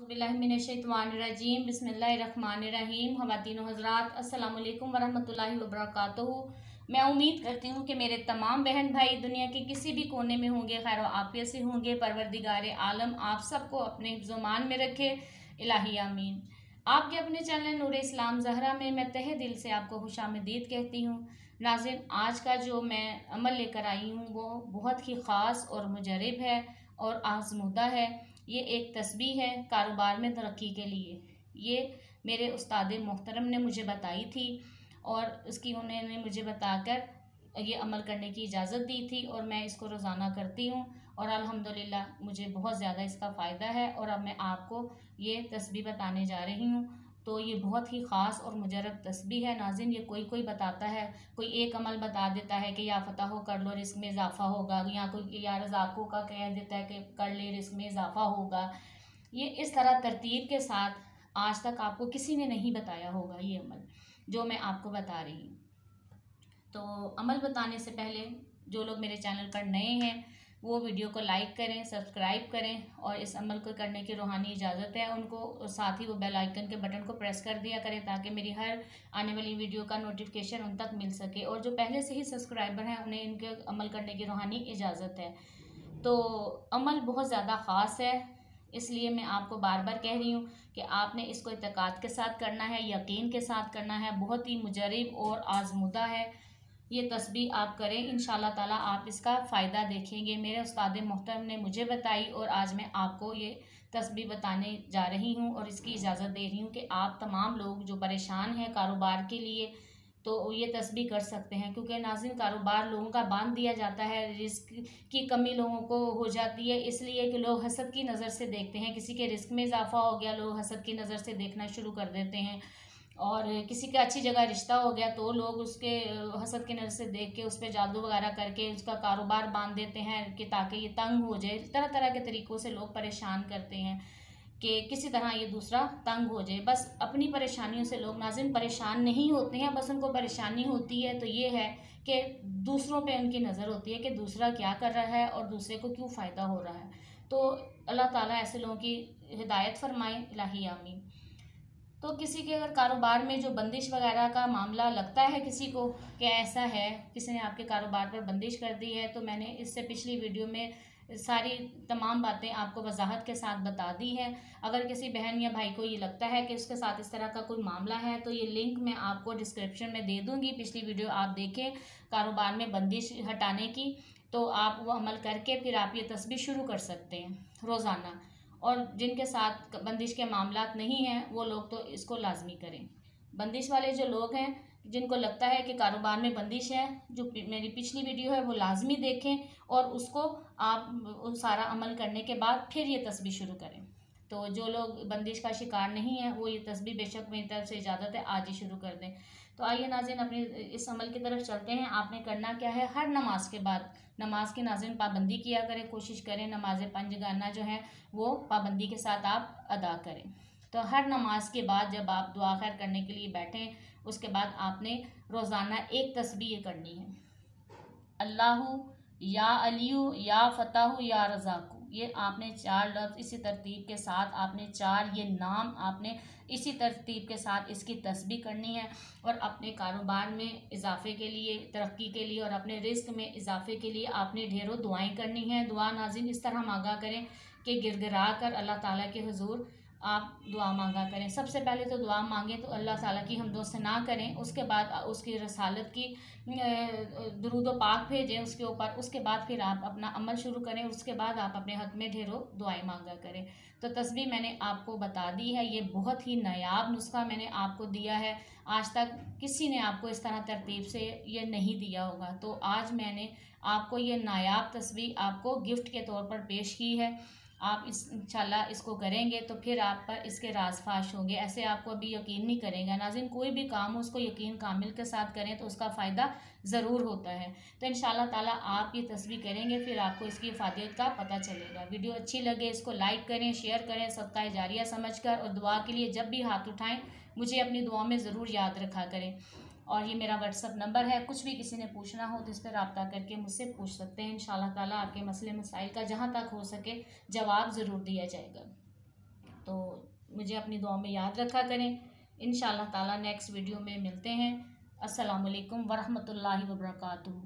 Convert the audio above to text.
बिस्मिल्लाहिर्रहमानिर्रहीम बिस्मिल्लाहिर्रहमानिर्रहीम। ख़वातीन हज़रात अस्सलाम वालेकुम वरहमतुल्लाहि वबरकातुहू। मैं उम्मीद करती हूँ कि मेरे तमाम बहन भाई दुनिया के किसी भी कोने में होंगे, खैर आफियत से होंगे। परवरदिगार आलम आप सबको अपने हिफ्ज़-ओ-मान में रखे, इलाही आमीन। आपके अपने चैनल नूर इस्लाम ज़हरा में मैं तहे दिल से आपको खुशामदीद कहती हूँ। नाज़रीन, आज का जो मैं अमल लेकर आई हूँ वो बहुत ही ख़ास और मुजरब है और आज़मूदा है। ये एक तस्बीह है कारोबार में तरक्की के लिए। ये मेरे उस्ताद मोहतरम ने मुझे बताई थी और उसकी उन्होंने मुझे बताकर ये अमल करने की इजाज़त दी थी और मैं इसको रोज़ाना करती हूँ और अल्हम्दुलिल्लाह मुझे बहुत ज़्यादा इसका फ़ायदा है। और अब मैं आपको ये तस्बीह बताने जा रही हूँ। तो ये बहुत ही ख़ास और मुजरब तस्बीह है नाज़रीन। ये कोई बताता है, कोई एक अमल बता देता है कि या फ़तह हो कर लो रिस्क में इजाफ़ा होगा, या कोई या रज़ाक़ों का कह देता है कि कर ले रिस्क में इजाफ़ा होगा। ये इस तरह तरतीब के साथ आज तक आपको किसी ने नहीं बताया होगा ये अमल जो मैं आपको बता रही हूँ। तो अमल बताने से पहले जो लोग मेरे चैनल पर नए हैं वो वीडियो को लाइक करें, सब्सक्राइब करें और इस अमल को करने की रूहानी इजाज़त है उनको। साथ ही वो बेल आइकन के बटन को प्रेस कर दिया करें ताकि मेरी हर आने वाली वीडियो का नोटिफिकेशन उन तक मिल सके। और जो पहले से ही सब्सक्राइबर हैं उन्हें इनके अमल करने की रूहानी इजाज़त है। तो अमल बहुत ज़्यादा ख़ास है, इसलिए मैं आपको बार बार कह रही हूँ कि आपने इसको इत्तेकाद के साथ करना है, यकीन के साथ करना है। बहुत ही मुजरब और आज़मूदा है। ये तस्बीह आप करें, इंशाल्लाह ताला आप इसका फ़ायदा देखेंगे। मेरे उस्ताद मोहतरम ने मुझे बताई और आज मैं आपको ये तस्बीह बताने जा रही हूँ और इसकी इजाज़त दे रही हूँ कि आप तमाम लोग जो परेशान हैं कारोबार के लिए तो ये तस्बीह कर सकते हैं। क्योंकि नाज़रीन, कारोबार लोगों का बांध दिया जाता है, रिस्क की कमी लोगों को हो जाती है, इसलिए कि लोग हसद की नज़र से देखते हैं। किसी के रिस्क में इजाफा हो गया, लोग हसद की नज़र से देखना शुरू कर देते हैं। और किसी का अच्छी जगह रिश्ता हो गया तो लोग उसके हसद की नज़र से देख के उस पर जादू वगैरह करके उसका कारोबार बांध देते हैं कि ताकि ये तंग हो जाए। तरह तरह के तरीक़ों से लोग परेशान करते हैं कि किसी तरह ये दूसरा तंग हो जाए। बस अपनी परेशानियों से लोग नाज़रीन परेशान नहीं होते हैं, बस उनको परेशानी होती है तो ये है कि दूसरों पे उनकी नज़र होती है कि दूसरा क्या कर रहा है और दूसरे को क्यों फ़ायदा हो रहा है। तो अल्लाह ताला ऐसे लोगों की हिदायत फरमाए, इलाही आमीन। तो किसी के अगर कारोबार में जो बंदिश वगैरह का मामला लगता है किसी को कि ऐसा है, किसी ने आपके कारोबार पर बंदिश कर दी है, तो मैंने इससे पिछली वीडियो में सारी तमाम बातें आपको वजाहत के साथ बता दी है। अगर किसी बहन या भाई को ये लगता है कि उसके साथ इस तरह का कोई मामला है तो ये लिंक मैं आपको डिस्क्रिप्शन में दे दूँगी। पिछली वीडियो आप देखें कारोबार में बंदिश हटाने की, तो आप वो अमल करके फिर आप ये तस्बीह शुरू कर सकते हैं रोज़ाना। और जिनके साथ बंदिश के मामलात नहीं हैं वो लोग तो इसको लाजमी करें। बंदिश वाले जो लोग हैं जिनको लगता है कि कारोबार में बंदिश है, जो मेरी पिछली वीडियो है वो लाजमी देखें और उसको आप सारा अमल करने के बाद फिर ये तस्बीह शुरू करें। तो जो लोग बंदिश का शिकार नहीं है वो ये तस्बीह बेशक मेरी तरफ से इजाज़त है आज ही शुरू कर दें। तो आइए नाज़रीन अपने इस अमल की तरफ चलते हैं। आपने करना क्या है, हर नमाज के बाद नमाज की नाज़रीन पाबंदी किया करें, कोशिश करें नमाज पंजगाना जो है वो पाबंदी के साथ आप अदा करें। तो हर नमाज के बाद जब आप दुआ खैर करने के लिए बैठें उसके बाद आपने रोज़ाना एक तस्बीह करनी है, अल्लाहु या अलियु या फ़ताहु या रज़ाकु। ये आपने 4 लफ्ज़ इसी तरतीब के साथ आपने 4 ये नाम आपने इसी तरतीब के साथ इसकी तस्बीह करनी है। और अपने कारोबार में इजाफे के लिए, तरक्की के लिए और अपने रिस्क में इजाफे के लिए आपने ढेरों दुआएं करनी हैं। दुआ नाज़रीन इस तरह मांगा करें कि गिड़गिड़ा कर अल्लाह ताला के हुजूर आप दुआ मांगा करें। सबसे पहले तो दुआ मांगें तो अल्लाह ताला की हमदो सना करें, उसके बाद उसकी रसालत की दुरूद व पाक भेजें उसके ऊपर। उसके बाद फिर आप अपना अमल शुरू करें, उसके बाद आप अपने हक में ढेरों दुआएं मांगा करें। तो तस्बीह मैंने आपको बता दी है, ये बहुत ही नायाब नुस्खा मैंने आपको दिया है। आज तक किसी ने आपको इस तरह तरतीब से ये नहीं दिया होगा। तो आज मैंने आपको ये नायाब तस्बीह आपको गिफ्ट के तौर पर पेश की है। आप इंशाल्लाह इसको करेंगे तो फिर आप पर इसके राज फाश होंगे। ऐसे आपको अभी यकीन नहीं करेगा नाज़रीन, कोई भी काम हो उसको यकीन कामिल के साथ करें तो उसका फ़ायदा ज़रूर होता है। तो इंशाल्लाह ताला आप ये तस्बीह करेंगे फिर आपको इसकी इफादियत का पता चलेगा। वीडियो अच्छी लगे इसको लाइक करें, शेयर करें सदका जारिया समझकर। और दुआ के लिए जब भी हाथ उठाएँ मुझे अपनी दुआ में ज़रूर याद रखा करें। और ये मेरा व्हाट्सअप नंबर है, कुछ भी किसी ने पूछना हो तो इस पर रब्ता करके मुझसे पूछ सकते हैं। इंशाल्लाह ताला आपके मसले मसाइल का जहाँ तक हो सके जवाब ज़रूर दिया जाएगा। तो मुझे अपनी दुआ में याद रखा करें। इंशाअल्लाह ताला नेक्स्ट वीडियो में मिलते हैं। अस्सलामु अलैकुम वरहमतुल्लाहि वबरकातुहू।